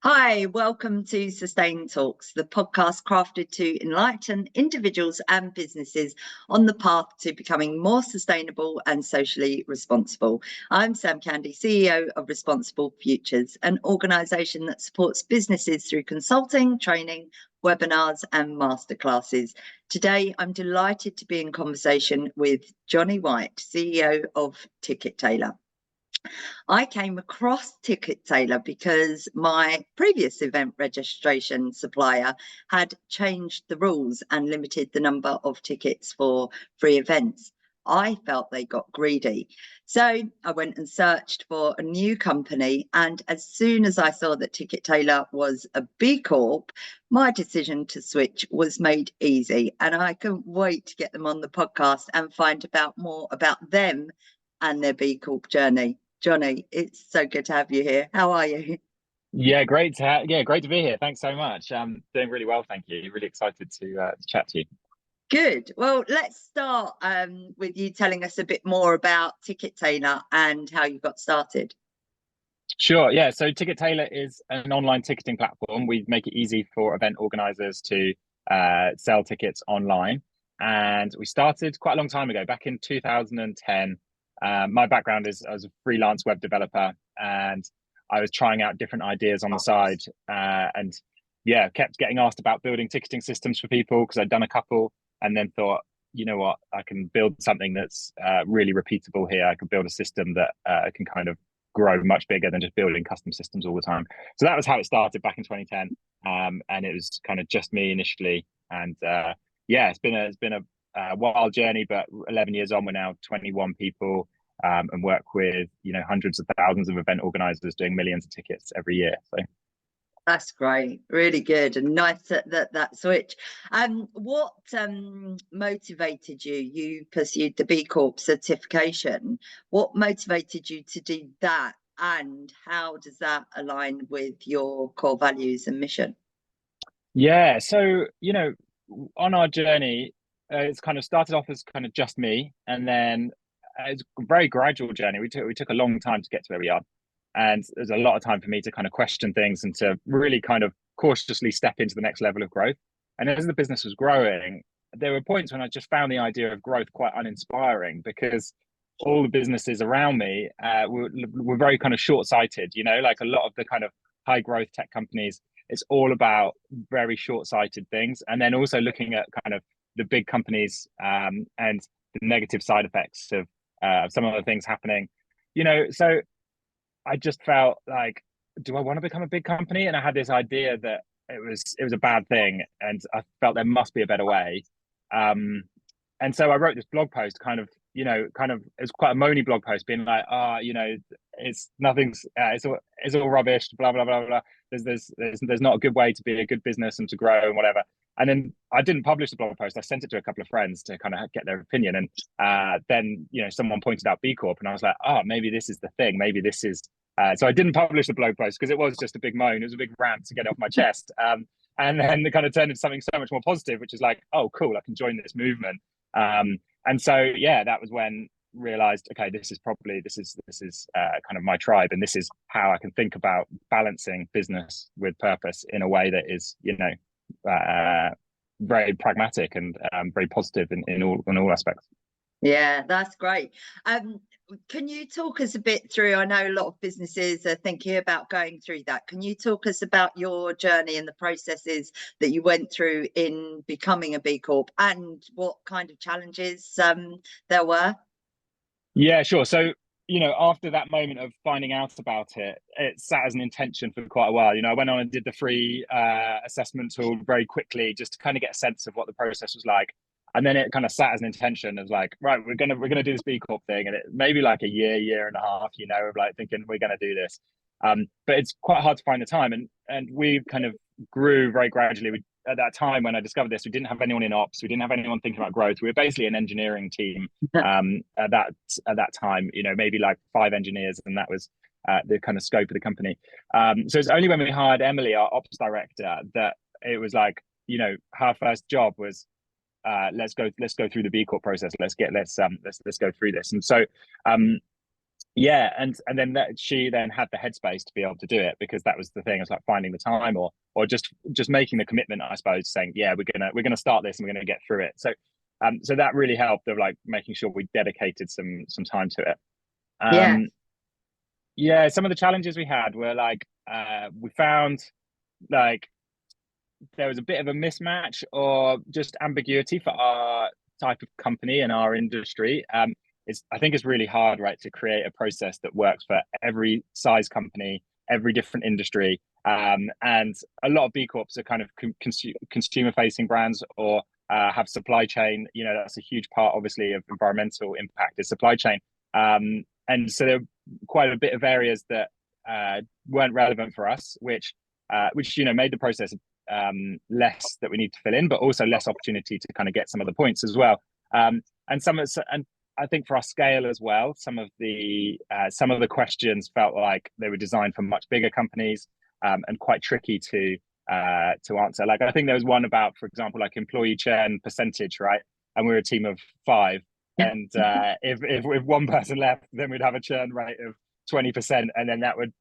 Hi, welcome to Sustain Talks, the podcast crafted to enlighten individuals and businesses on the path to becoming more sustainable and socially responsible. I'm Sam Candy, CEO of Responsible Futures, an organisation that supports businesses through consulting, training, webinars and masterclasses. Today, I'm delighted to be in conversation with Jonny White, CEO of Ticket Tailor. I came across Ticket Tailor because my previous event registration supplier had changed the rules and limited the number of tickets for free events. I felt they got greedy. So I went and searched for a new company. And as soon as I saw that Ticket Tailor was a B Corp, my decision to switch was made easy. And I couldn't wait to get them on the podcast and find out more about them and their B Corp journey. Jonny, it's so good to have you here. How are you? Yeah, great to be here. Thanks so much. Doing really well, thank you. Really excited to chat to you. Good. Well, let's start with you telling us a bit more about Ticket Tailor and how you got started. Sure. Yeah. So Ticket Tailor is an online ticketing platform. We make it easy for event organizers to sell tickets online. And we started quite a long time ago, back in 2010. My background is I was a freelance web developer, and I was trying out different ideas on the side. And yeah, kept getting asked about building ticketing systems for people because I'd done a couple, and then thought, you know what, I can build something that's really repeatable here. I can build a system that can kind of grow much bigger than just building custom systems all the time. So that was how it started back in 2010, and it was kind of just me initially. And yeah, it's been a wild journey, but 11 years on, we're now 21 people, and work with hundreds of thousands of event organizers doing millions of tickets every year. So that's great, really good, and nice that switch. What motivated you? You pursued the B Corp certification. What motivated you to do that, and how does that align with your core values and mission? yeah, so on our journey, it's kind of started off as kind of just me, and then it's a very gradual journey. We took a long time to get to where we are. And there's a lot of time for me to kind of question things and to really kind of cautiously step into the next level of growth. And as the business was growing, there were points when I just found the idea of growth quite uninspiring, because all the businesses around me were very kind of short-sighted. Like a lot of the kind of high growth tech companies, it's all about very short-sighted things, and then also looking at kind of the big companies, and the negative side effects of some of the things happening. So I just felt like, do I want to become a big company? And I had this idea that it was a bad thing, and I felt there must be a better way. And so I wrote this blog post, it's quite a moany blog post, being like, it's nothing's, it's all rubbish, blah blah blah blah. There's not a good way to be a good business and to grow and whatever. And then I didn't publish the blog post. I sent it to a couple of friends to kind of get their opinion. And then, someone pointed out B Corp, and I was like, oh, maybe this is the thing. Maybe this is. So I didn't publish the blog post because it was just a big moan. It was a big rant to get off my chest. And then it kind of turned into something so much more positive, which is like, oh, cool, I can join this movement. And so, yeah, that was when realized, okay, this is kind of my tribe, and this is how I can think about balancing business with purpose in a way that is, very pragmatic and very positive in all aspects. Yeah, that's great. Can you talk us a bit through? I know a lot of businesses are thinking about going through that. Can you talk us about your journey and the processes that you went through in becoming a B Corp, and what kind of challenges there were? Yeah, sure. So, after that moment of finding out about it, it sat as an intention for quite a while. I went on and did the free assessment tool very quickly, just to kind of get a sense of what the process was like. And then it kind of sat as an intention as like, right, we're gonna do this B Corp thing, and it maybe like a year and a half, of like thinking we're gonna do this. But it's quite hard to find the time, and we kind of grew very gradually. At that time when I discovered this, we didn't have anyone in ops, we didn't have anyone thinking about growth. We were basically an engineering team at that time, maybe like 5 engineers, and that was the kind of scope of the company. So it's only when we hired Emily, our ops director, that it was like, her first job was let's go through the B Corp process. Let's go through this. And so Yeah, and then she then had the headspace to be able to do it, because that was the thing. It's like finding the time, or just making the commitment, I suppose, saying, yeah, we're gonna start this and we're gonna get through it. So that really helped, of like making sure we dedicated some time to it. Yeah. Yeah, some of the challenges we had were like, we found like there was a bit of a mismatch or just ambiguity for our type of company and our industry. I think it's really hard, right, to create a process that works for every size company, every different industry. And a lot of B Corps are kind of consumer facing brands, or have supply chain. That's a huge part, obviously, of environmental impact is supply chain. And so there are quite a bit of areas that weren't relevant for us, which made the process less that we need to fill in, but also less opportunity to kind of get some of the points as well. And I think for our scale as well, some of the questions felt like they were designed for much bigger companies, and quite tricky to answer. Like, I think there was one about, for example, like employee churn percentage, right? And we're a team of 5, and if one person left, then we'd have a churn rate of 20%, and then that would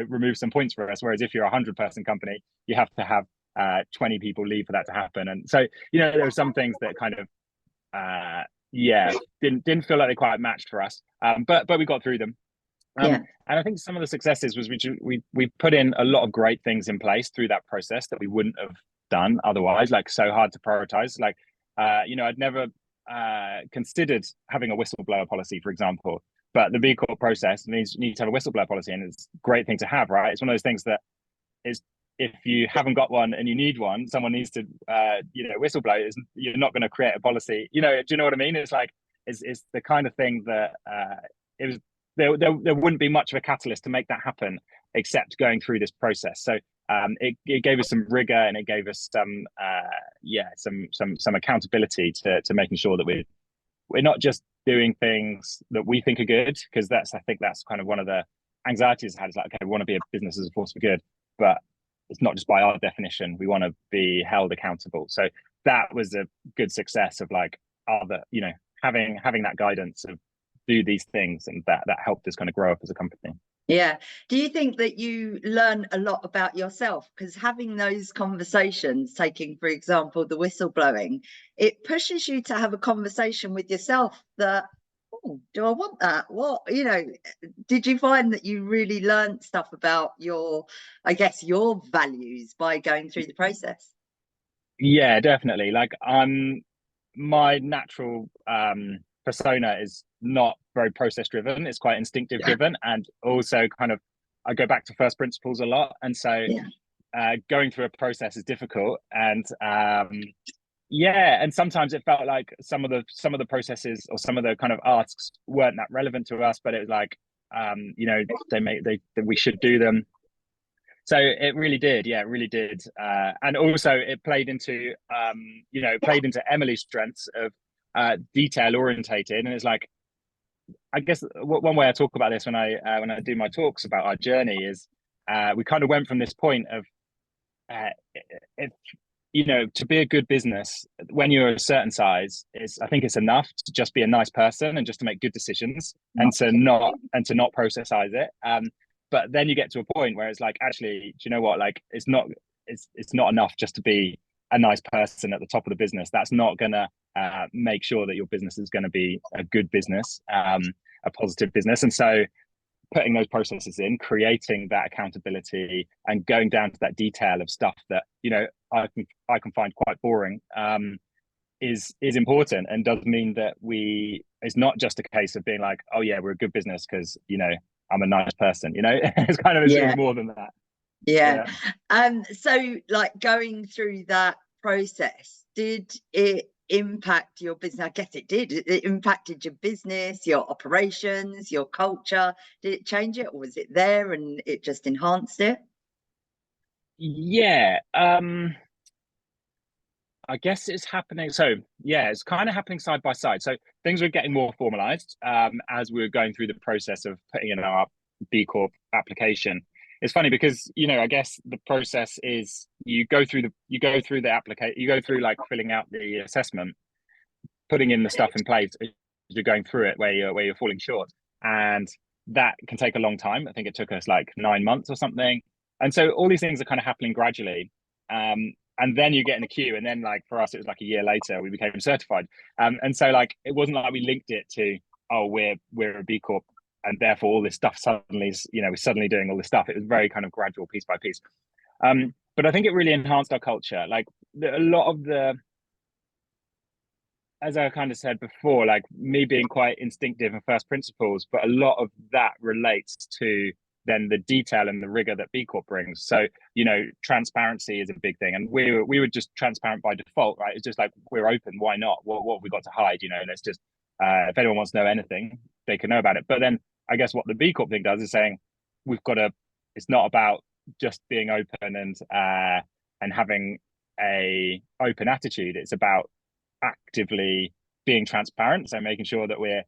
remove some points for us. Whereas if you're a 100-person company, you have to have 20 people leave for that to happen. And so there were some things that kind of didn't feel like they quite matched for us, but we got through them. And I think some of the successes was we put in a lot of great things in place through that process that we wouldn't have done otherwise. Like, so hard to prioritize. Like, I'd never considered having a whistleblower policy, for example, but the B Corp process means you need to have a whistleblower policy, and it's a great thing to have, right? It's one of those things that is, if you haven't got one and you need one, someone needs to whistleblow. You're not going to create a policy. Do you know what I mean? It's like it's the kind of thing that it was there wouldn't be much of a catalyst to make that happen except going through this process. So it gave us some rigor, and it gave us some accountability to making sure that we're not just doing things that we think are good, because I think that's kind of one of the anxieties I had, is like, okay, we want to be a business as a force for good, but it's not just by our definition. We want to be held accountable. So that was a good success of like having that guidance of do these things, and that helped us kind of grow up as a company. Yeah. Do you think that you learn a lot about yourself? Because having those conversations, taking, for example, the whistleblowing, it pushes you to have a conversation with yourself that, oh, do I want that? What, did you find that you really learned stuff about your values by going through the process? Yeah, definitely. Like, my natural persona is not very process driven. It's quite instinctive driven, and also kind of I go back to first principles a lot, and so going through a process is difficult. And and sometimes it felt like some of the processes or some of the kind of asks weren't that relevant to us, but it was like we should do them. So it really did. Yeah, it really did. And also it played into Emily's strengths of detail orientated. And it's like, I guess one way I talk about this when I do my talks about our journey is we kind of went from this point of to be a good business when you're a certain size, I think it's enough to just be a nice person and just to make good decisions, and to not processize it. But then you get to a point where it's like, actually, do you know what? Like, it's not enough just to be a nice person at the top of the business. That's not gonna make sure that your business is going to be a good business, a positive business. And so putting those processes in, creating that accountability, and going down to that detail of stuff that I can find quite boring, is important, and does mean that it's not just a case of being like, oh yeah, we're a good business because I'm a nice person. It's kind of it's more than that. Yeah. So like, going through that process, did it impact your business? I guess it did. It impacted your business, your operations, your culture. Did it change it, or was it there and it just enhanced it? Yeah. I guess it's happening. So yeah, it's kind of happening side by side. So things were getting more formalized as we were going through the process of putting in our B Corp application. It's funny because I guess the process is you go through the application, you go through like filling out the assessment, putting in the stuff in place as you're going through it where you're falling short. And that can take a long time. I think it took us like 9 months or something. And so all these things are kind of happening gradually. And then you get in the queue, and then like for us, it was like a year later we became certified. And so like it wasn't like we linked it to, oh, we're a B Corp, and therefore all this stuff suddenly, we're suddenly doing all this stuff. It was very kind of gradual, piece by piece. But I think it really enhanced our culture. Like a lot of the, as I kind of said before, like me being quite instinctive and first principles, but a lot of that relates to then the detail and the rigor that B Corp brings. So, transparency is a big thing. And we were just transparent by default, right? It's just like, we're open. Why not? What have we got to hide? Let's just, if anyone wants to know anything, they can know about it. But then I guess what the B Corp thing does is saying, it's not about just being open and having a open attitude. It's about actively being transparent, so making sure that we're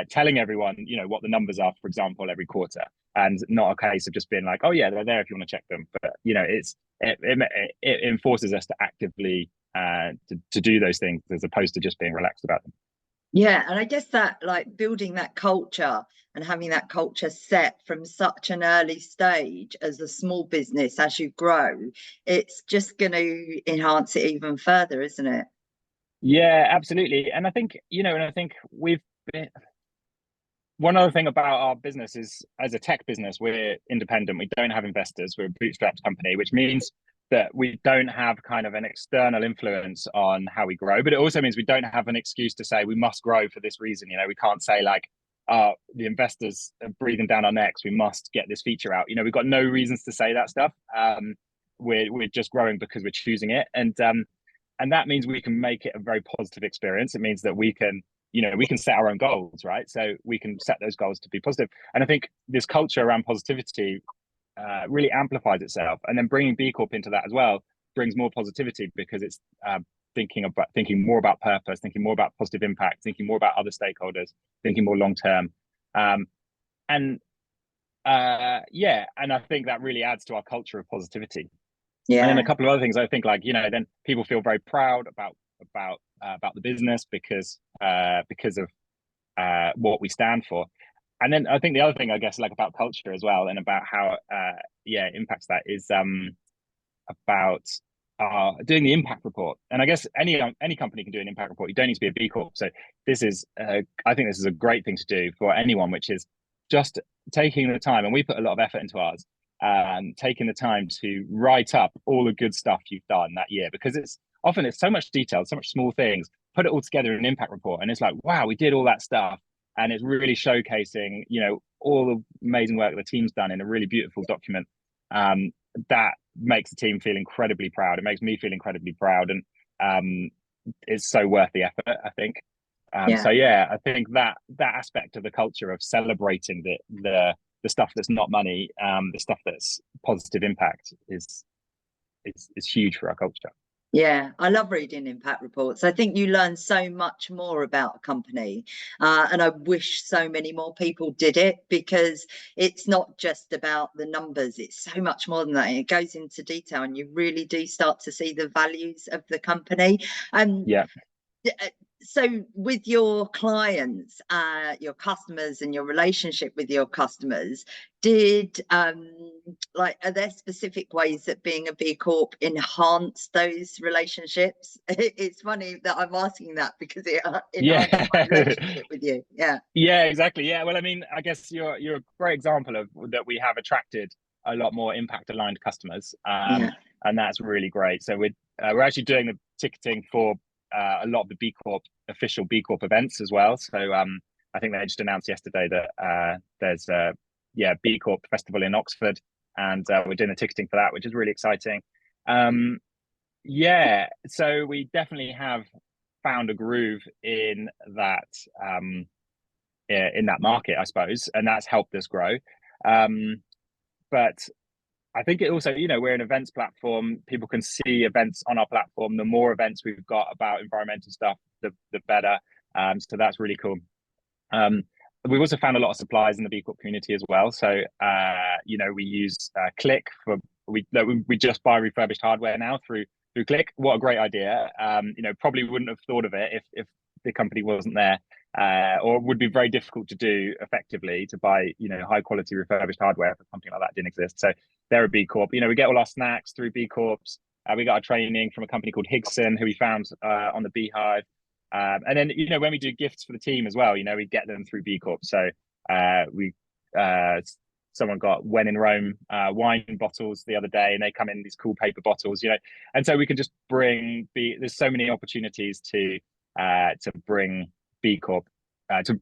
telling everyone what the numbers are, for example, every quarter, and not a case of just being like, oh yeah, they're there if you want to check them. But it enforces us to actively to do those things, as opposed to just being relaxed about them. Yeah, and I guess that like building that culture and having that culture set from such an early stage as a small business, as you grow, it's just going to enhance it even further, isn't it? Yeah, absolutely. And I think, we've been, one other thing about our business is, as a tech business, we're independent. We don't have investors. We're a bootstrapped company, which means that we don't have kind of an external influence on how we grow. But it also means we don't have an excuse to say we must grow for this reason. We can't say like, the investors are breathing down our necks, we must get this feature out. We've got no reasons to say that stuff. We're just growing because we're choosing it. And that means we can make it a very positive experience. It means that we can set our own goals, right? So we can set those goals to be positive. And I think this culture around positivity really amplifies itself. And then bringing B Corp into that as well brings more positivity, because it's thinking more about purpose, thinking more about positive impact, thinking more about other stakeholders, thinking more long term. And I think that really adds to our culture of positivity. Yeah. And then a couple of other things, I think, like, then people feel very proud about the business because of what we stand for. And then I think the other thing, I guess, like about culture as well, and about how it impacts that, is about doing the impact report. And I guess any company can do an impact report. You don't need to be a B Corp. So this is I think this is a great thing to do for anyone, which is just taking the time, and we put a lot of effort into ours, taking the time to write up all the good stuff you've done that year, because it's so much detail, so much small things. Put it all together in an impact report, and it's like, wow, we did all that stuff, and it's really showcasing all the amazing work the team's done in a really beautiful document. That makes the team feel incredibly proud. It makes me feel incredibly proud, and it's so worth the effort, I think. So yeah, I think that aspect of the culture of celebrating the stuff that's not money, the stuff that's positive impact, is huge for our culture. Yeah, I love reading impact reports. I think you learn so much more about a company, and I wish so many more people did it, because it's not just about the numbers. It's so much more than that. It goes into detail, and you really do start to see the values of the company. Yeah. So with your clients, your customers, and your relationship with your customers, are there specific ways that being a B Corp enhanced those relationships? It's funny that I'm asking that, because it enhanced my relationship with you. Yeah, exactly. Yeah, well, I mean, I guess you're a great example of that. We have attracted a lot more impact aligned customers, and that's really great. So we're actually doing the ticketing for a lot of the official B Corp events as well. So I think they just announced yesterday that there's a B Corp festival in Oxford, and we're doing the ticketing for that, which is really exciting. So we definitely have found a groove in that market, I suppose, and that's helped us grow. But I think it also, we're an events platform. People can see events on our platform. The more events we've got about environmental stuff, the better. So that's really cool. We've also found a lot of suppliers in the B Corp community as well. So, we use Click we just buy refurbished hardware now through Click. What a great idea. Probably wouldn't have thought of it if the company wasn't there. or would be very difficult to do effectively, to buy, high quality refurbished hardware if something like that didn't exist. So they're a B Corp. We get all our snacks through B Corps. We got our training from a company called Higson, who we found on the Beehive. And then, when we do gifts for the team as well, we get them through B Corp. So someone got When in Rome wine bottles the other day, and they come in these cool paper bottles, and so we can just there's so many opportunities to bring B Corp to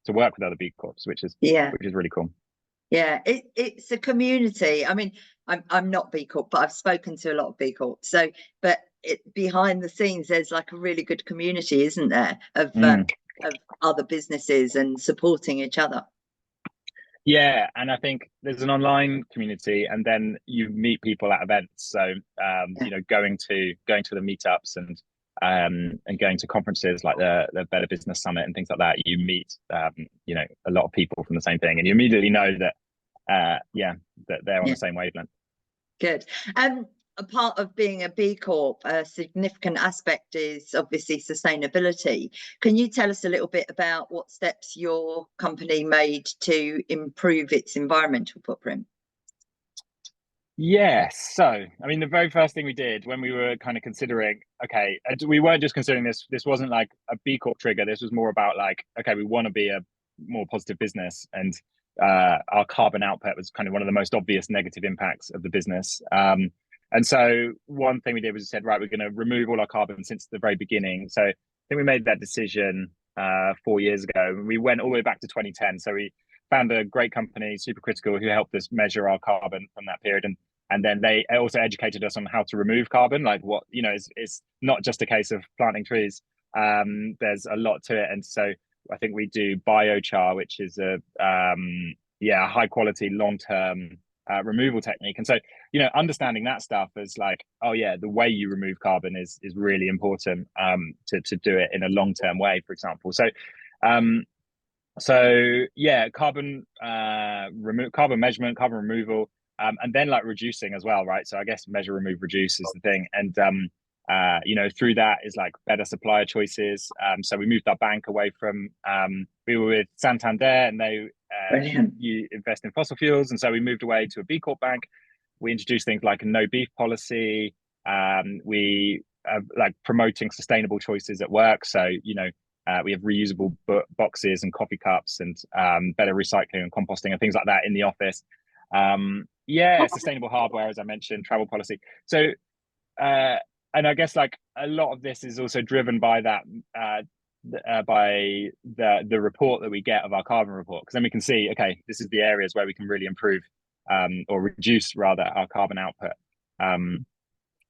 work with other B Corps, which is really cool. Yeah, it's a community. I mean, I'm not B Corp, but I've spoken to a lot of B Corp. So, but behind the scenes, there's like a really good community, isn't there, of other businesses and supporting each other. Yeah, and I think there's an online community, and then you meet people at events. So, going to the meetups and going to conferences like the Better Business Summit and things like that, you meet a lot of people from the same thing, and you immediately know that that they're on the same wavelength. Good. A part of being a B Corp, a significant aspect is obviously sustainability. Can you tell us a little bit about what steps your company made to improve its environmental footprint? Yes. So, I mean, the very first thing we did when we were kind of considering, okay, we weren't just considering this wasn't like a B Corp trigger. This was more about like, okay, we want to be a more positive business, and our carbon output was kind of one of the most obvious negative impacts of the business. And so one thing we did was we said, right, we're going to remove all our carbon since the very beginning. So I think we made that decision 4 years ago. We went all the way back to 2010. So we found a great company, Supercritical, who helped us measure our carbon from that period. And then they also educated us on how to remove carbon. Like it's not just a case of planting trees. There's a lot to it. And so I think we do biochar, which is a high quality, long-term removal technique. And so, understanding that stuff is like, oh yeah, the way you remove carbon is really important to do it in a long-term way, for example. So carbon carbon measurement, carbon removal, and then like reducing as well, right? So I guess measure, remove, reduce is the thing. And through that is like better supplier choices. So we moved our bank away from we were with Santander, and they you invest in fossil fuels, and so we moved away to a B Corp bank. We introduced things like a no beef policy. We like promoting sustainable choices at work. So we have reusable boxes and coffee cups, and better recycling and composting and things like that in the office. Sustainable hardware, as I mentioned, travel policy. So and I guess like a lot of this is also driven by that by the report that we get of our carbon report, because then we can see, okay, this is the areas where we can really improve or reduce rather our carbon output, and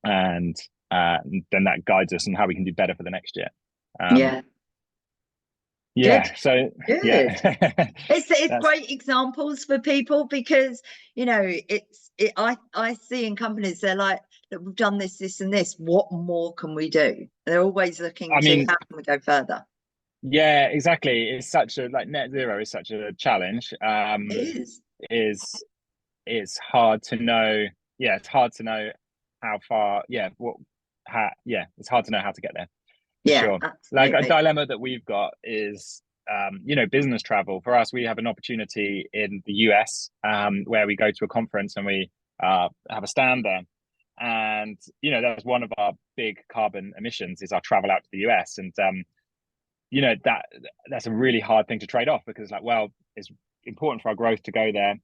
then that guides us on how we can do better for the next year. Good. So good. It's great examples for people, because I see in companies, they're like, that we've done this and this, what more can we do? They're always looking how can we go further. Yeah, exactly. It's such a net zero is such a challenge. It is. It's hard to know. Yeah, it's hard to know how far. It's hard to know how to get there. Sure. Absolutely. Like a dilemma that we've got is business travel. For us, we have an opportunity in the US where we go to a conference and we have a stand there. And that's one of our big carbon emissions is our travel out to the US. And that's a really hard thing to trade off, because it's important for our growth to go there,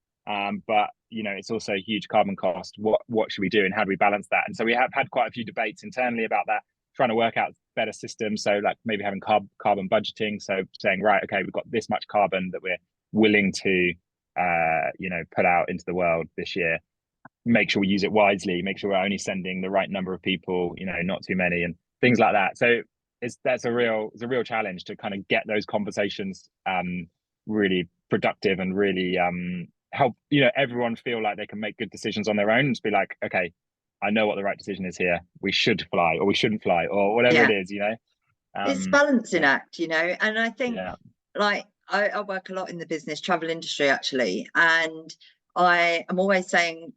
but it's also a huge carbon cost. What should we do, and how do we balance that? And so we have had quite a few debates internally about that, trying to work out better systems. So like maybe having carbon budgeting, so saying, right, okay, we've got this much carbon that we're willing to put out into the world this year. Make sure we use it wisely, make sure we're only sending the right number of people, not too many, and things like that. So it's a real challenge to kind of get those conversations really productive and really help everyone feel like they can make good decisions on their own, and just be like, okay, I know what the right decision is here. We should fly, or we shouldn't fly, or whatever it is. It's balancing act, and I think like I work a lot in the business travel industry actually, and I am always saying,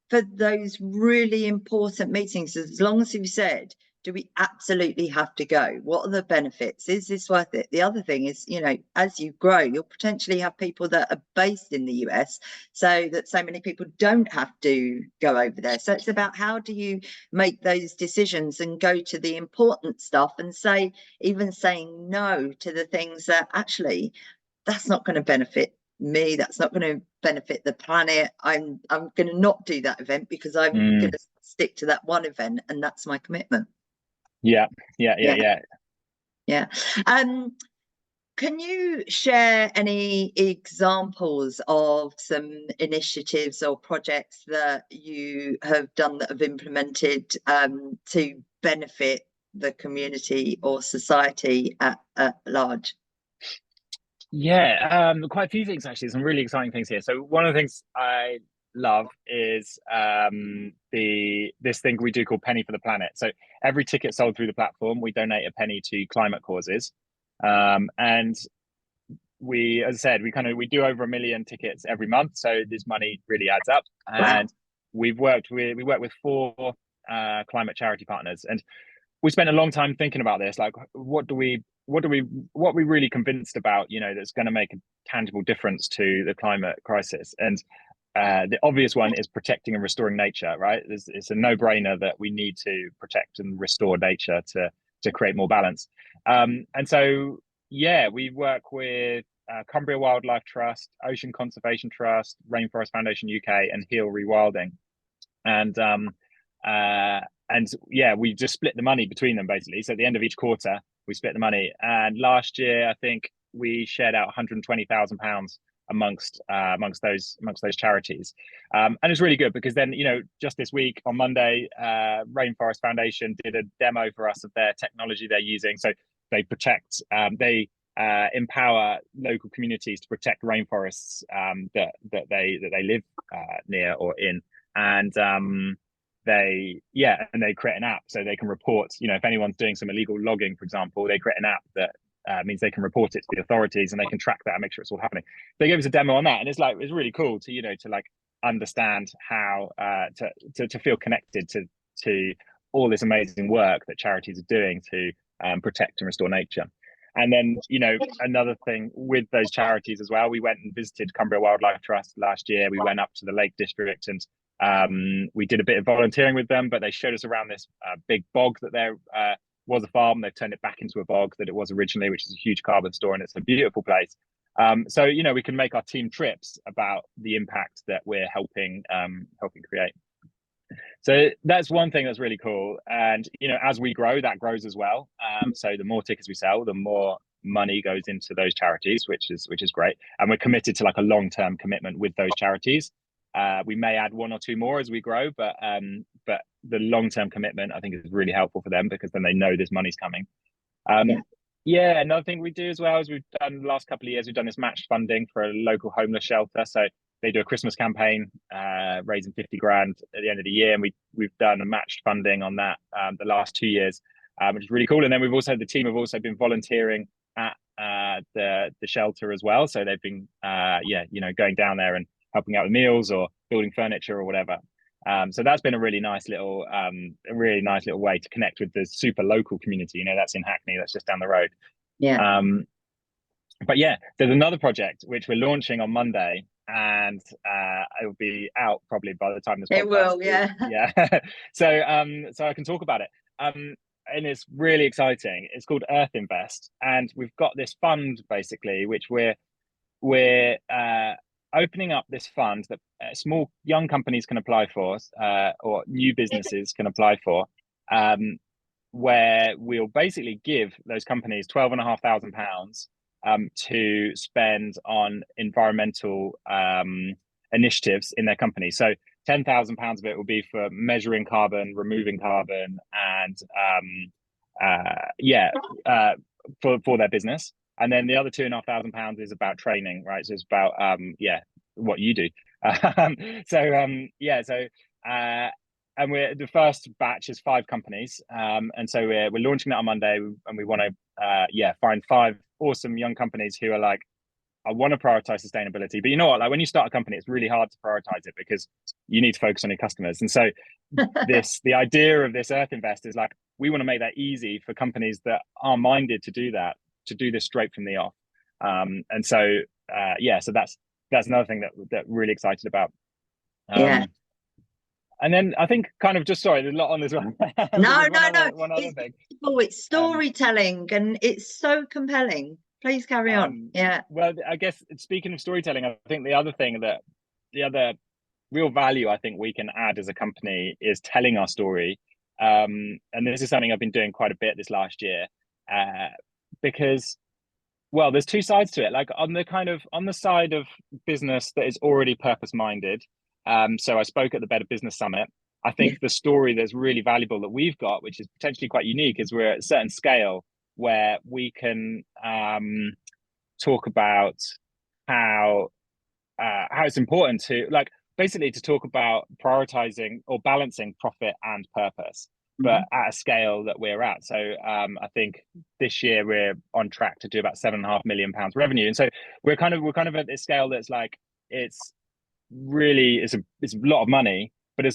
for those really important meetings, as long as you've said do we absolutely have to go? What are the benefits? Is this worth it? The other thing is, as you grow, you'll potentially have people that are based in the US, so that so many people don't have to go over there. So it's about, how do you make those decisions and go to the important stuff, and even saying no to the things that actually, that's not going to benefit me, that's not going to benefit the planet. I'm going to not do that event because I'm going to stick to that one event, and that's my commitment. Yeah. Can you share any examples of some initiatives or projects that you have done that have implemented to benefit the community or society at large? Yeah, quite a few things actually. Some really exciting things here. So one of the things I love is this thing we do called Penny for the Planet. So every ticket sold through the platform, we donate a penny to climate causes. And we, as I said, we do over 1 million tickets every month, so this money really adds up. And Wow. we work with 4 climate charity partners, and we spent a long time thinking about this. Like, what we really convinced about, that's going to make a tangible difference to the climate crisis. And the obvious one is protecting and restoring nature, right? It's a no-brainer that we need to protect and restore nature to create more balance. And so, yeah, we work with Cumbria Wildlife Trust, Ocean Conservation Trust, Rainforest Foundation UK, and Heal Rewilding. And yeah, we just split the money between them basically. So at the end of each quarter, we split the money. And last year, I think we shared out £120,000 amongst those charities. And it's really good because then, just this week on Monday, Rainforest Foundation did a demo for us of their technology they're using. So they protect, they empower local communities to protect rainforests that they live near or in. And they create an app so they can report, if anyone's doing some illegal logging, for example, they create an app that means they can report it to the authorities, and they can track that and make sure it's all happening. They gave us a demo on that, and it's really cool to to understand how to feel connected to all this amazing work that charities are doing to protect and restore nature. And then, another thing with those charities as well, we went and visited Cumbria Wildlife Trust last year. We went up to the Lake District, and we did a bit of volunteering with them, but they showed us around this big bog that there was a farm. They've turned it back into a bog that it was originally, which is a huge carbon store, and it's a beautiful place. So, we can make our team trips about the impact that we're helping create. So that's one thing that's really cool. And, as we grow, that grows as well. So the more tickets we sell, the more money goes into those charities, which is great. And we're committed to a long-term commitment with those charities. We may add 1 or 2 more as we grow, but the long-term commitment, I think, is really helpful for them, because then they know this money's coming. Yeah, another thing we do as well is we've done the last couple of years, we've done this matched funding for a local homeless shelter. So they do a Christmas campaign, raising 50 grand at the end of the year, and we've done a matched funding on that the last 2 years, which is really cool. And then the team have also been volunteering at the shelter as well. So they've been going down there and helping out with meals or building furniture or whatever. So that's been a really nice little way to connect with the super local community. That's in Hackney, that's just down the road. But yeah, there's another project which we're launching on Monday, and it will be out probably by the time this podcast. It will, yeah. So I can talk about it. And it's really exciting. It's called Earth Invest, and we've got this fund basically, which we're opening up this fund that small young companies can apply for, or new businesses can apply for, where we'll basically give those companies £12,500 to spend on environmental initiatives in their company. So £10,000 of it will be for measuring carbon, removing carbon, and for their business. And then the other £2,500 is about training, right? So it's about what you do. And we're the first batch is 5 companies, and so we're launching that on Monday, and we want to find 5 awesome young companies who are I want to prioritize sustainability, but you know what? Like when you start a company, it's really hard to prioritize it because you need to focus on your customers. And so the idea of this Earth Invest is like, we want to make that easy for companies that are minded to do that, to do this straight from the off. And so so that's another thing that really excited about. Yeah. And then I think kind of just, sorry, there's a lot on this one. No, One other it's thing. it's storytelling, and it's so compelling. Please carry on. Yeah. Well, I guess speaking of storytelling, I think the other real value I think we can add as a company is telling our story. And this is something I've been doing quite a bit this last year, because, well, there's two sides to it. Like on the side of business that is already purpose minded. So I spoke at the Better Business Summit. I think the story that's really valuable that we've got, which is potentially quite unique, is we're at a certain scale where we can talk about how it's important to, like, basically to talk about prioritizing or balancing profit and purpose, but at a scale that we're at. So I think this year we're on track to do about £7.5 million revenue, and so we're kind of at this scale that's like, it's a lot of money, but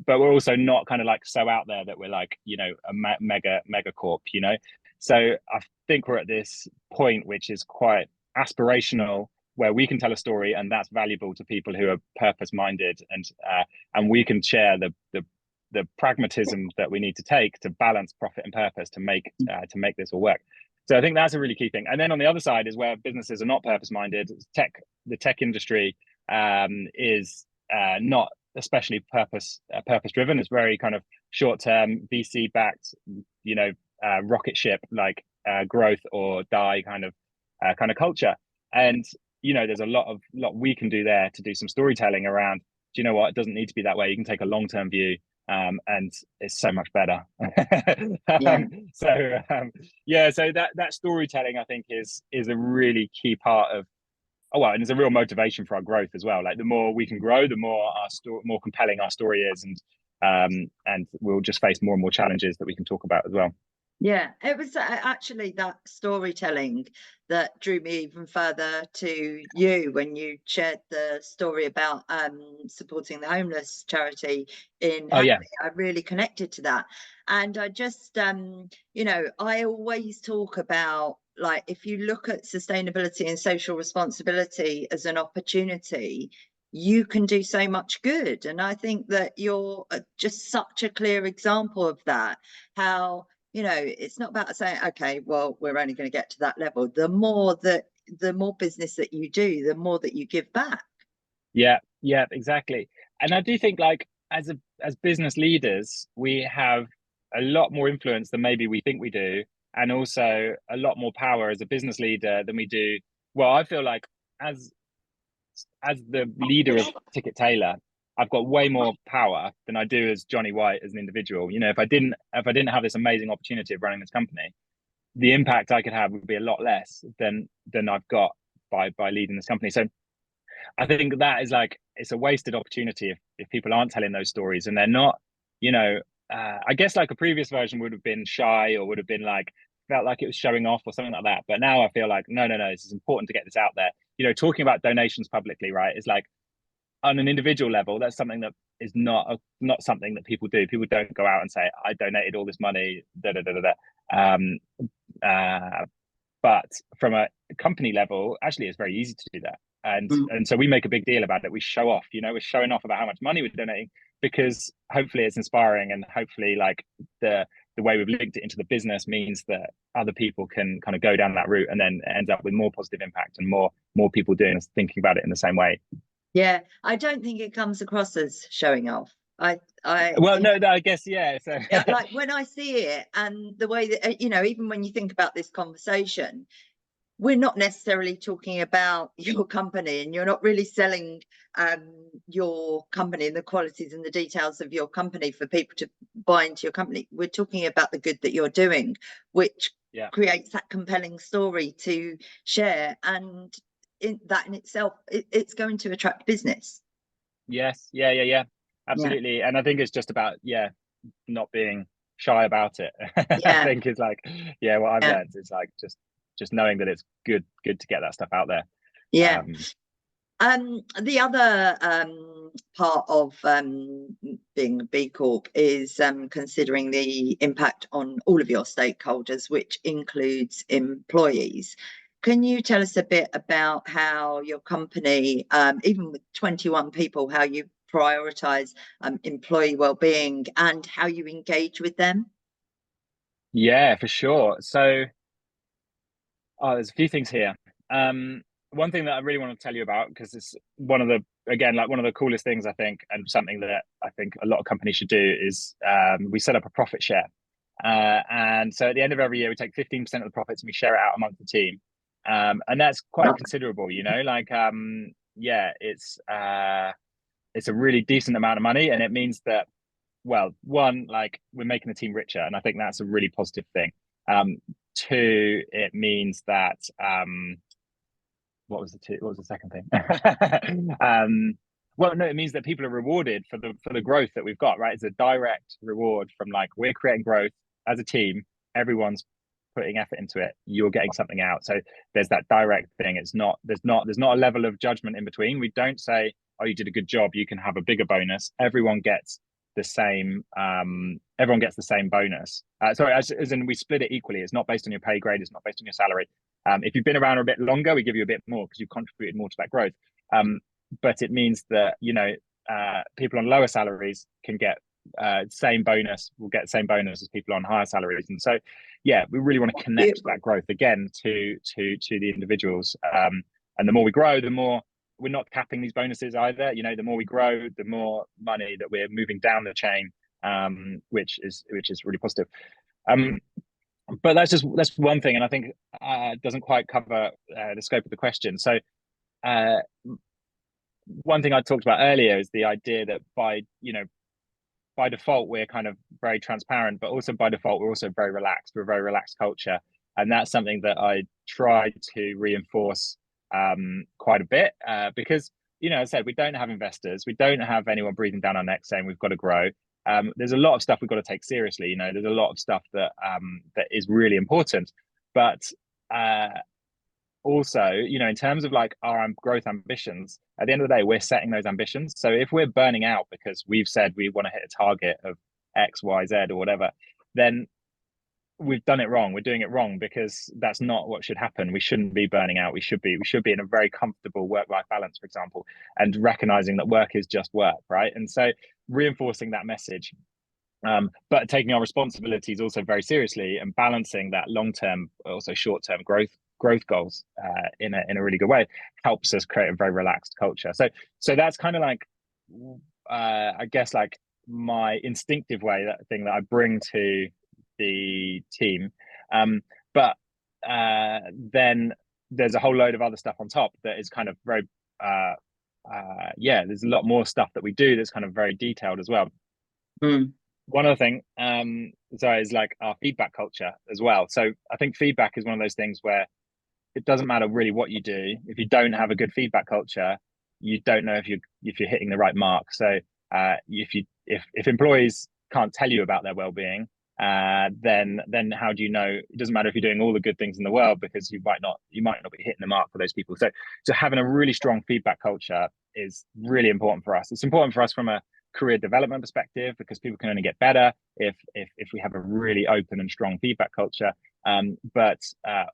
we're also not kind of like so out there that we're like, you know, a mega corp, you know. So I think we're at this point which is quite aspirational, where we can tell a story and that's valuable to people who are purpose minded, and we can share the pragmatism that we need to take to balance profit and purpose to make this all work. So I think that's a really key thing. And then on the other side is where businesses are not purpose minded. The tech industry is not especially purpose driven. It's very kind of short term, VC backed, you know, rocket ship, like growth or die kind of culture. And you know, there's a lot we can do there to do some storytelling around. Do you know what? It doesn't need to be that way. You can take a long term view, and it's so much better. So that storytelling, I think, is a really key part of. Oh well, and it's a real motivation for our growth as well. Like the more we can grow, the more more compelling our story is, and we'll just face more and more challenges that we can talk about as well. Yeah, it was actually that storytelling that drew me even further to you when you shared the story about supporting the homeless charity in Hackney. I really connected to that. And I just, you know, I always talk about, like, if you look at sustainability and social responsibility as an opportunity, you can do so much good. And I think that you're just such a clear example of that, how, you know, it's not about saying, okay, well, we're only going to get to that level. The more business that you do, the more that you give back. Yeah, exactly. And I do think, like, as business leaders, we have a lot more influence than maybe we think we do, and also a lot more power as a business leader than we do. Well, I feel like as the leader of Ticket Tailor, I've got way more power than I do as Jonny White as an individual. You know, if I didn't have this amazing opportunity of running this company, the impact I could have would be a lot less than I've got by leading this company. So I think that is like, it's a wasted opportunity if people aren't telling those stories, and they're not, you know, I guess like a previous version would have been shy, or would have been like, felt like it was showing off or something like that. But now I feel like, no, this is important to get this out there. You know, talking about donations publicly, right, is like, on an individual level, that's something that is not something that people do. People don't go out and say, I donated all this money, but from a company level, actually, it's very easy to do that. And so we make a big deal about it. We show off, you know, we're showing off about how much money we're donating, because hopefully it's inspiring, and hopefully, like, the way we've linked it into the business means that other people can kind of go down that route, and then it ends up with more positive impact and more people doing, thinking about it in the same way. Yeah, I don't think it comes across as showing off. I guess, yeah. So like when I see it, and the way that, you know, even when you think about this conversation, we're not necessarily talking about your company, and you're not really selling your company and the qualities and the details of your company for people to buy into your company. We're talking about the good that you're doing, which creates that compelling story to share, and in itself, it's going to attract business. Yes, yeah, absolutely. And I think it's just about not being shy about it. I think it's like, what I've learned is like just knowing that it's good to get that stuff out there. Yeah. The other part of being a B Corp is considering the impact on all of your stakeholders, which includes employees. Can you tell us a bit about how your company, even with 21 people, how you prioritise employee well-being and how you engage with them? Yeah, for sure. So, there's a few things here. One thing that I really want to tell you about, because it's one of the, again, like one of the coolest things I think, and something that I think a lot of companies should do is we set up a profit share. And so at the end of every year, we take 15% of the profits and we share it out amongst the team. And that's quite considerable, you know, like, yeah, it's a really decent amount of money. And it means that, well, one, like we're making the team richer. And I think that's a really positive thing. Two, it means that, what was the second thing? Well, no, it means that people are rewarded for the growth that we've got, right? It's a direct reward from like, we're creating growth as a team. Everyone's putting effort into it. You're getting something out. So there's that direct thing. There's not a level of judgment in between. We don't say, oh, you did a good job, you can have a bigger bonus. Everyone gets the same bonus. Sorry, as in we split it equally. It's not based on your pay grade, it's not based on your salary. If you've been around a bit longer, we give you a bit more because you've contributed more to that growth. But it means that, you know, people on lower salaries can get same bonus, will get the same bonus as people on higher salaries. And so, yeah, we really want to connect that growth again to the individuals. And the more we grow, the more we're not capping these bonuses either. You know, the more we grow, the more money that we're moving down the chain, which is really positive. But that's one thing, and I think doesn't quite cover the scope of the question. So one thing I talked about earlier is the idea that by default we're kind of very transparent, but also by default we're also very relaxed. We're a very relaxed culture, and that's something that I try to reinforce quite a bit because, you know, as I said, we don't have investors, we don't have anyone breathing down our neck saying we've got to grow. There's a lot of stuff we've got to take seriously. You know, there's a lot of stuff that that is really important, but also, you know, in terms of like our growth ambitions, at the end of the day, we're setting those ambitions. So if we're burning out because we've said we want to hit a target of X, Y, Z or whatever, then we've done it wrong. We're doing it wrong because that's not what should happen. We shouldn't be burning out. We should be in a very comfortable work-life balance, for example, and recognizing that work is just work, right? And so reinforcing that message, but taking our responsibilities also very seriously and balancing that long-term, also short-term growth goals in a really good way helps us create a very relaxed culture. So that's kind of like I guess like my instinctive way, that thing that I bring to the team. But then there's a whole load of other stuff on top that is kind of very yeah, there's a lot more stuff that we do that's kind of very detailed as well. One other thing is like our feedback culture as well. So I think feedback is one of those things where it doesn't matter really what you do. If you don't have a good feedback culture, you don't know if you're hitting the right mark. So if employees can't tell you about their well-being, then how do you know? It doesn't matter if you're doing all the good things in the world, because you might not be hitting the mark for those people. So having a really strong feedback culture is really important for us. It's important for us from a career development perspective, because people can only get better if we have a really open and strong feedback culture. But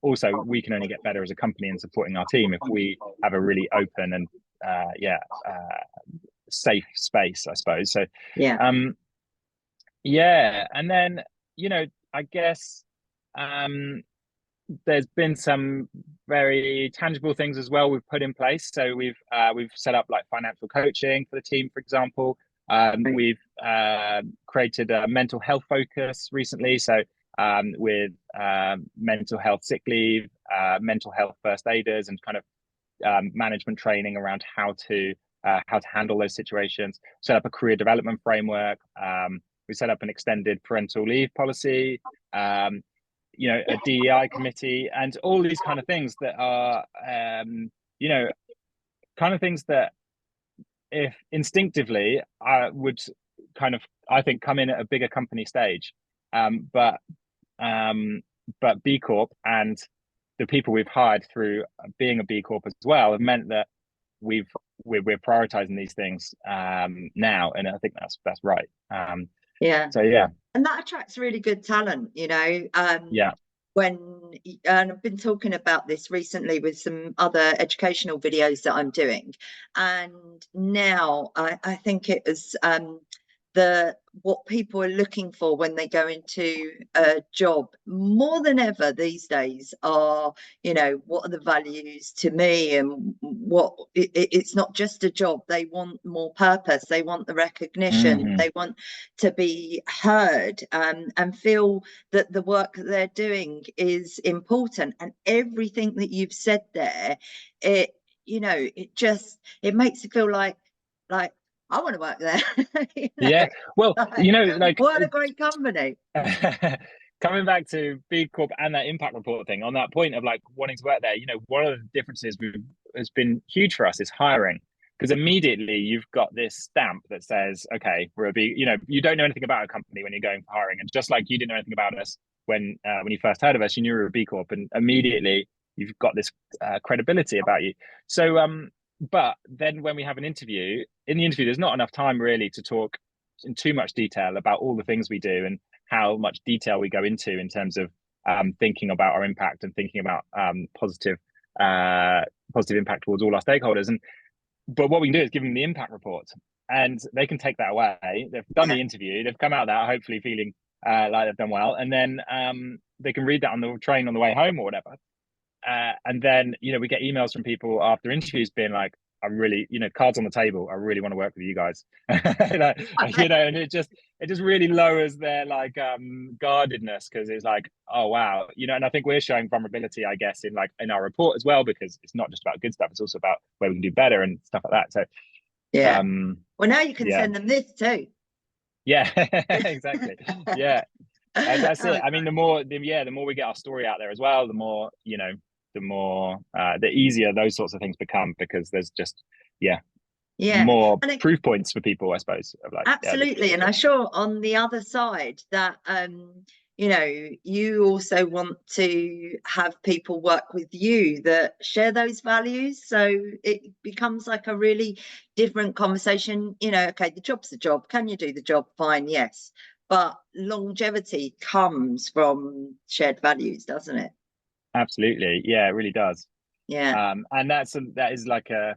also we can only get better as a company in supporting our team if we have a really open and safe space, I suppose. So yeah, and then, you know, I guess there's been some very tangible things as well we've put in place. So we've set up like financial coaching for the team, for example. We've created a mental health focus recently. So with mental health sick leave, mental health first aiders, and kind of management training around how to handle those situations. Set up a career development framework. We set up an extended parental leave policy. You know, a DEI committee, and all these kind of things that are, you know, kind of things that, if instinctively, I would kind of, I think, come in at a bigger company stage, but B Corp and the people we've hired through being a B Corp as well have meant that we're prioritizing these things now, and I think that's right. Yeah. So yeah, and that attracts really good talent, yeah, and I've been talking about this recently with some other educational videos that I'm doing, and now I think it was what people are looking for when they go into a job more than ever these days are, what are the values to me, and it's not just a job. They want more purpose, they want the recognition, they want to be heard, and feel that the work that they're doing is important. And everything that you've said there, it makes it feel like I want to work there. yeah. Well, like what a great company. coming back to B Corp and that impact report thing, on that point of like wanting to work there, one of the differences has been huge for us is hiring, because immediately you've got this stamp that says, okay, we're a B. You don't know anything about a company when you're going for hiring, and just like you didn't know anything about us when you first heard of us, you knew we were a B Corp, and immediately you've got this credibility about you. So but then when we have an interview, in the interview, there's not enough time really to talk in too much detail about all the things we do and how much detail we go into in terms of thinking about our impact and thinking about positive impact towards all our stakeholders. But what we can do is give them the impact report, and they can take that away. They've done the interview, they've come out of that hopefully feeling like they've done well, and then they can read that on the train on the way home or whatever. And then we get emails from people after interviews being like, I really, cards on the table, I really want to work with you guys. And it just really lowers their like guardedness, because it's like, oh wow, and I think we're showing vulnerability, I guess, in our report as well, because it's not just about good stuff, it's also about where we can do better and stuff like that. So yeah, well, now you can send them this too. Yeah. Exactly. Yeah. That's it. I mean, the more we get our story out there as well, the more the easier those sorts of things become, because there's just more proof points for people, I suppose, of like, absolutely. And I'm sure on the other side that you also want to have people work with you that share those values, so it becomes like a really different conversation. Okay, the job's the job, can you do the job? Fine, yes, but longevity comes from shared values, doesn't it? Absolutely. Yeah, it really does. Yeah. And that is like a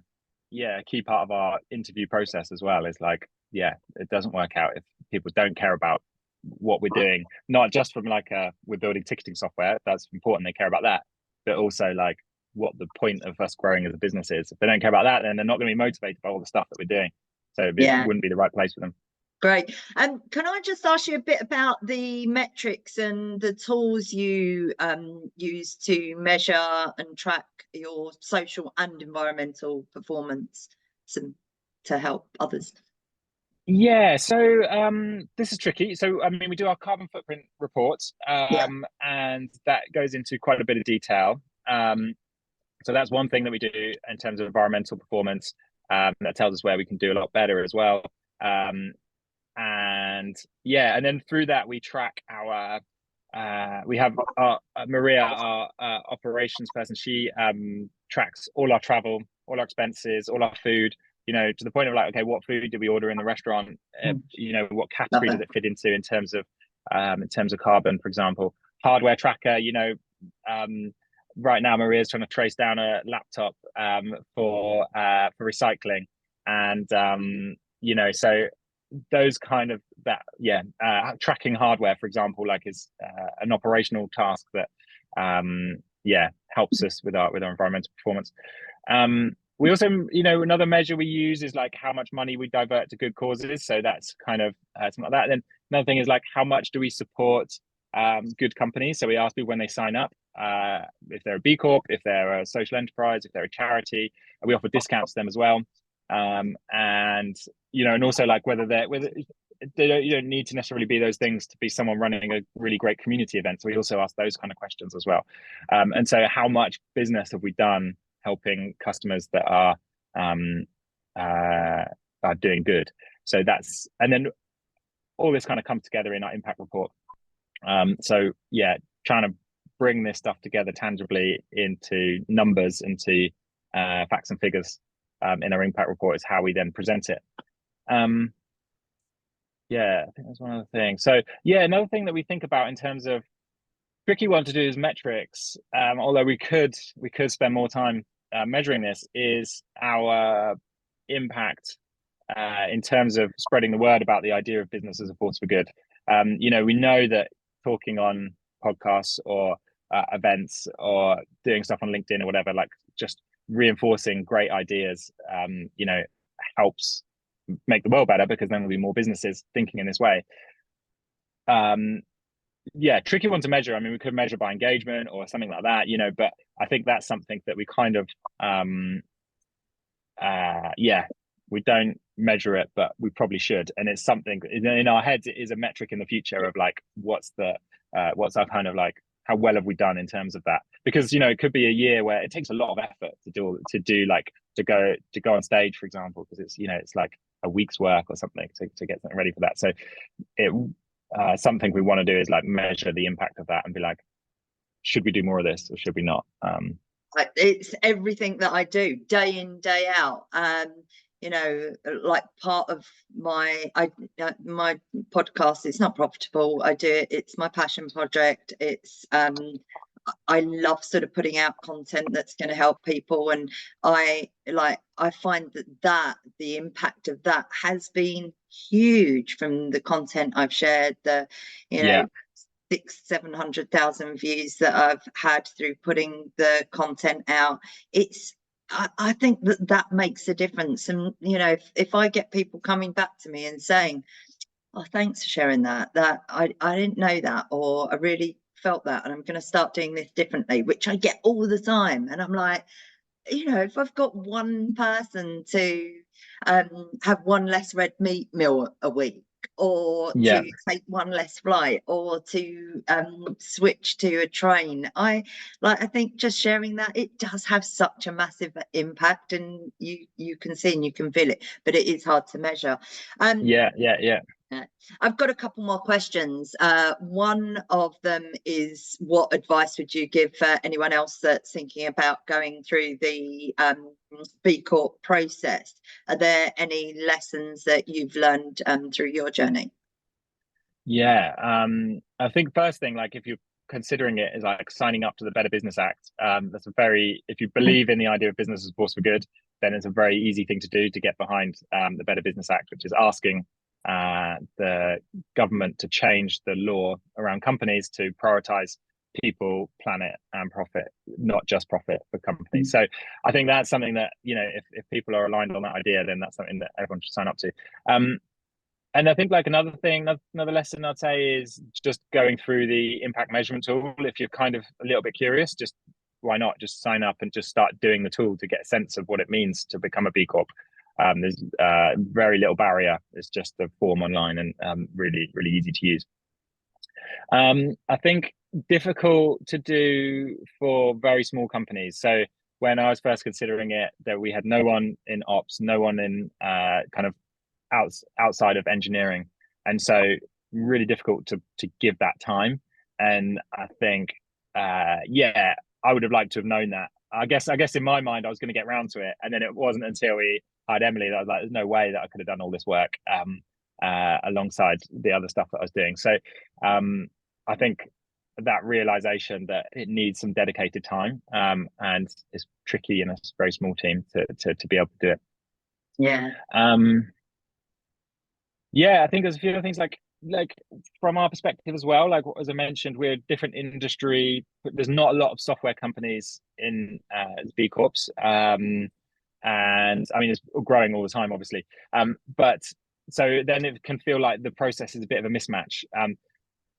key part of our interview process as well, is like, it doesn't work out if people don't care about what we're doing, not just from like we're building ticketing software, that's important, they care about that, but also like what the point of us growing as a business is. If they don't care about that, then they're not going to be motivated by all the stuff that we're doing, so it wouldn't be the right place for them. Great. And can I just ask you a bit about the metrics and the tools you use to measure and track your social and environmental performance to help others? Yeah, so this is tricky. So I mean, we do our carbon footprint reports, and that goes into quite a bit of detail. So that's one thing that we do in terms of environmental performance. That tells us where we can do a lot better as well. And then through that we track our we have our Maria, our operations person. She tracks all our travel, all our expenses, all our food, to the point of like, okay, what food do we order in the restaurant? What category does it fit into in terms of carbon, for example. Hardware tracker, right now Maria's trying to trace down a laptop for recycling, and so those kind of tracking hardware, for example, like is an operational task that helps us with our environmental performance. We also, another measure we use is like how much money we divert to good causes, so that's kind of something like that. And then another thing is like, how much do we support good companies? So we ask people when they sign up, if they're a B Corp, if they're a social enterprise, if they're a charity, and we offer discounts to them as well. And and also like whether you don't need to necessarily be those things to be someone running a really great community event. So we also ask those kind of questions as well. And so how much business have we done helping customers that are doing good? So that's, and then all this kind of comes together in our impact report. So trying to bring this stuff together tangibly into numbers, into facts and figures in our impact report is how we then present it. Yeah, I think that's one of the things. So yeah, another thing that we think about in terms of tricky one to do is metrics. Although we could spend more time measuring this, is our impact in terms of spreading the word about the idea of business as a force for good. We know that talking on podcasts or events or doing stuff on LinkedIn or whatever, like just reinforcing great ideas, helps make the world better, because then there'll be more businesses thinking in this way. Tricky one to measure. I mean, we could measure by engagement or something like that, but I think that's something that we kind of we don't measure it, but we probably should. And it's something in our heads, it is a metric in the future of like, what's our kind of like, how well have we done in terms of that? Because it could be a year where it takes a lot of effort to go on stage, for example, because it's like a week's work or something to get something ready for that. So something we want to do is like measure the impact of that and be like, should we do more of this or should we not? It's everything that I do day in, day out. Like part of my podcast, it's not profitable. I do it. It's my passion project. It's I love sort of putting out content that's going to help people, and I find that the impact of that has been huge from the content I've shared. 600,000-700,000 views that I've had through putting the content out. I think that makes a difference. And if I get people coming back to me and saying, oh, thanks for sharing that I didn't know that, or I really felt that and I'm going to start doing this differently, which I get all the time. And I'm like, if I've got one person to have one less red meat meal a week, or to take one less flight, or to switch to a train, I think just sharing that, it does have such a massive impact, and you can see and you can feel it, but it is hard to measure. I've got a couple more questions. One of them is, what advice would you give for anyone else that's thinking about going through the B-Corp process? Are there any lessons that you've learned through your journey? I think first thing, like if you're considering it, is like signing up to the Better Business Act. If you believe in the idea of business as a force for good, then it's a very easy thing to do to get behind the Better Business Act, which is asking the government to change the law around companies to prioritize people, planet, and profit, not just profit for companies. So I think that's something that, if people are aligned on that idea, then that's something that everyone should sign up to. And I think like another lesson I'd say is just going through the impact measurement tool. If you're kind of a little bit curious, just why not just sign up and just start doing the tool to get a sense of what it means to become a B Corp. There's very little barrier. It's just a form online and really, really easy to use. I think difficult to do for very small companies. So when I was first considering it, that we had no one in ops, no one in kind of outside of engineering, and so really difficult to give that time. And I think I would have liked to have known that. I guess in my mind I was going to get around to it, and then it wasn't until we hired Emily that I was like, there's no way that I could have done all this work alongside the other stuff that I was doing. So I think that realization that it needs some dedicated time, and it's tricky in a very small team to be able to do it. I think there's a few other things like from our perspective as well. Like as I mentioned, we're a different industry. There's not a lot of software companies in B Corps, and I mean it's growing all the time, obviously. But so then it can feel like the process is a bit of a mismatch,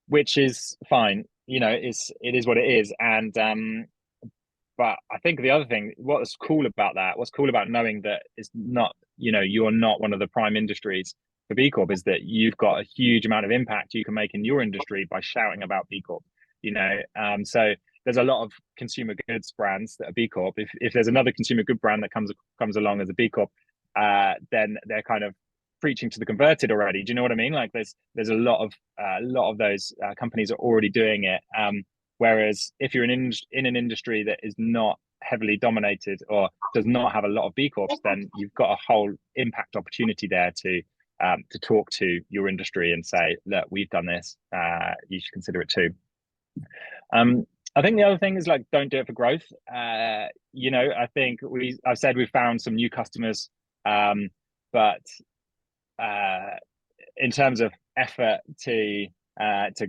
which is fine. It is what it is, and but I think the other thing, what's cool about knowing that it's not, you're not one of the prime industries for B Corp, is that you've got a huge amount of impact you can make in your industry by shouting about B Corp. So there's a lot of consumer goods brands that are B Corp. If there's another consumer good brand that comes along as a B Corp, then they're kind of preaching to the converted already. Do you know what I mean? Like there's a lot of those companies are already doing it. Whereas if you're in an industry that is not heavily dominated or does not have a lot of B Corps, then you've got a whole impact opportunity there to talk to your industry and say, look, we've done this, you should consider it too. I think the other thing is like, don't do it for growth. You know, I think I've said we've found some new customers, but in terms of effort to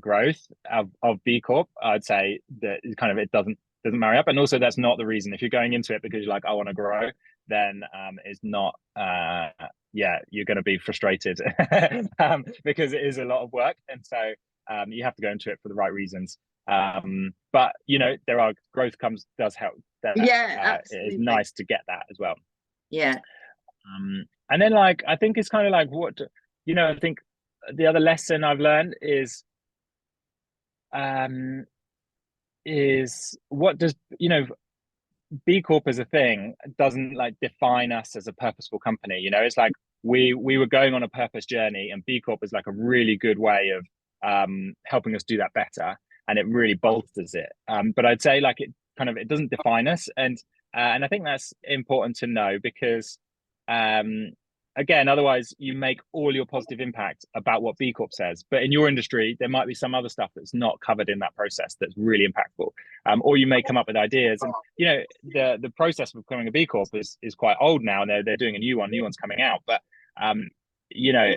growth of B Corp, I'd say that kind of it doesn't marry up. And also that's not the reason. If you're going into it because you're like, I want to grow, then it's not yeah, you're going to be frustrated because it is a lot of work. And so you have to go into it for the right reasons. But you know, there are does help. Yeah, it is nice to get that as well. Yeah. And then like I think it's kind of like what, you know, I think the other lesson I've learned is what does, you know, B Corp as a thing doesn't like define us as a purposeful company. You know, it's like we were going on a purpose journey, and B Corp is like a really good way of helping us do that better, and it really bolsters it. But I'd say like it doesn't define us, and I think that's important to know because again, otherwise you make all your positive impact about what B Corp says, but in your industry there might be some other stuff that's not covered in that process that's really impactful. Or you may come up with ideas, and you know the process of becoming a B Corp is quite old now, and they're doing a new one's coming out. But you know,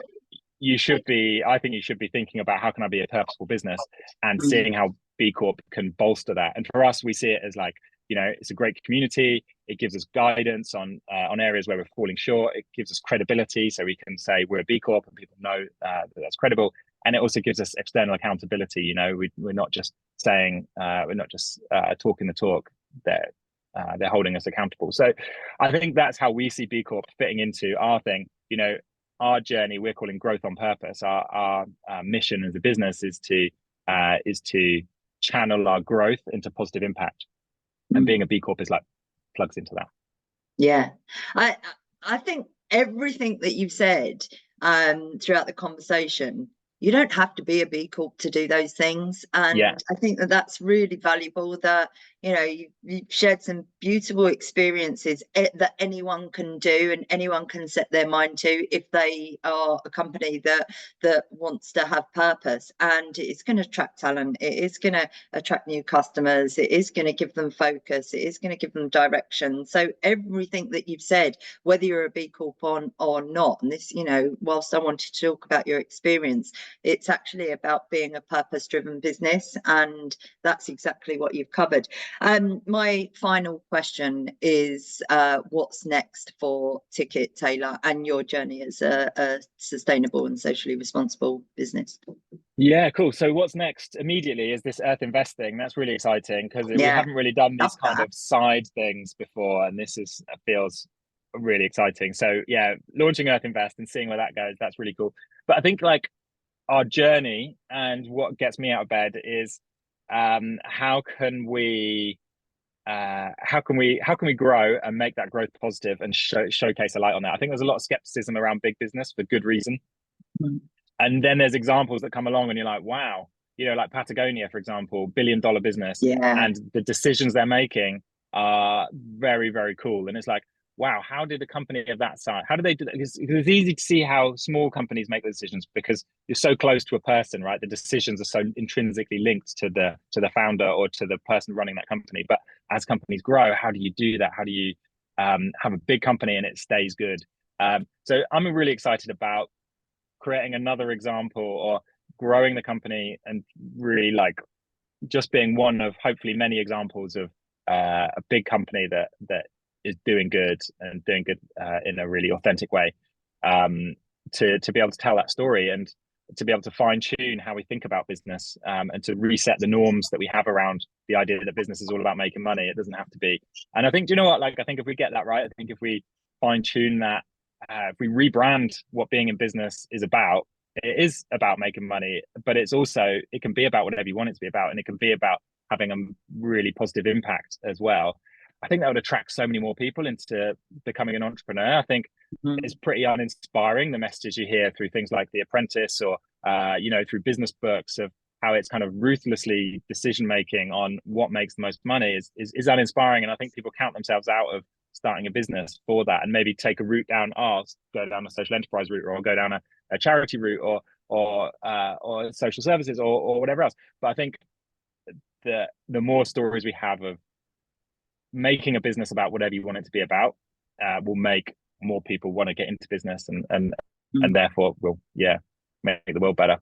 I think you should be thinking about how can I be a purposeful business and seeing how B Corp can bolster that. And for us, we see it as like, you know, it's a great community. It gives us guidance on areas where we're falling short. It gives us credibility, so we can say we're a B Corp and people know that that's credible. And it also gives us external accountability. You know, we're not just saying, we're not just talking the talk. They're holding us accountable. So I think that's how we see B Corp fitting into our thing. You know, our journey we're calling growth on purpose. Our mission as a business is to channel our growth into positive impact. And being a B Corp is like plugs into that. Yeah, I think everything that you've said throughout the conversation, you don't have to be a B Corp to do those things. And yeah. I think that that's really valuable, that, you know, you've shared some beautiful experiences that anyone can do and anyone can set their mind to if they are a company that wants to have purpose. And it's going to attract talent. It is going to attract new customers. It is going to give them focus. It is going to give them direction. So everything that you've said, whether you're a B Corp or not, and this, you know, whilst I wanted to talk about your experience, it's actually about being a purpose-driven business, and that's exactly what you've covered. My final question is, what's next for Ticket Tailor and your journey as a sustainable and socially responsible business? Yeah, cool. So what's next immediately is this Earth Investing. That's really exciting because we haven't really done these kind of side things before, and this feels really exciting. So yeah, launching Earth Invest and seeing where that goes, that's really cool. But I think like our journey and what gets me out of bed is how can we grow and make that growth positive and showcase a light on that. I think there's a lot of skepticism around big business for good reason. And then there's examples that come along and you're like, wow, you know, like Patagonia, for example, $1 billion business, and the decisions they're making are very, very cool. And it's like, wow, how did a company of that size, how do they do that? Because it's easy to see how small companies make the decisions because you're so close to a person, right? The decisions are so intrinsically linked to the founder or to the person running that company. But as companies grow, how do you do that? How do you have a big company and it stays good? So I'm really excited about creating another example or growing the company and really like just being one of hopefully many examples of a big company that is doing good and doing good in a really authentic way, to be able to tell that story and to be able to fine tune how we think about business, and to reset the norms that we have around the idea that business is all about making money. It doesn't have to be. And I think, do you know what, like I think if we get that right, I think if we fine tune that, if we rebrand what being in business is about, it is about making money, but it's also, it can be about whatever you want it to be about, and it can be about having a really positive impact as well. I think that would attract so many more people into becoming an entrepreneur. I think it's pretty uninspiring, the messages you hear through things like The Apprentice or you know, through business books of how it's kind of ruthlessly decision making on what makes the most money is uninspiring. And I think people count themselves out of starting a business for that, and maybe take a route down, go down a social enterprise route, or go down a charity route, or social services, or whatever else. But I think the more stories we have of making a business about whatever you want it to be about, will make more people want to get into business, and therefore will make the world better.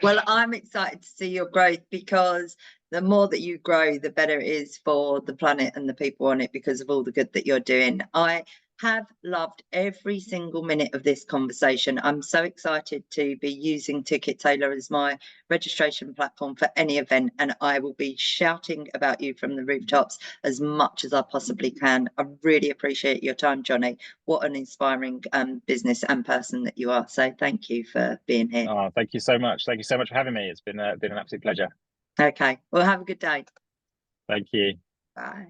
Well, I'm excited to see your growth, because the more that you grow, the better it is for the planet and the people on it, because of all the good that you're doing. I have loved every single minute of this conversation. I'm so excited to be using Ticket Tailor as my registration platform for any event, and I will be shouting about you from the rooftops as much as I possibly can. I really appreciate your time, Jonny. What an inspiring business and person that you are. So thank you for being here. Oh, thank you so much. Thank you so much for having me. It's been an absolute pleasure. Okay, well, have a good day. Thank you. Bye.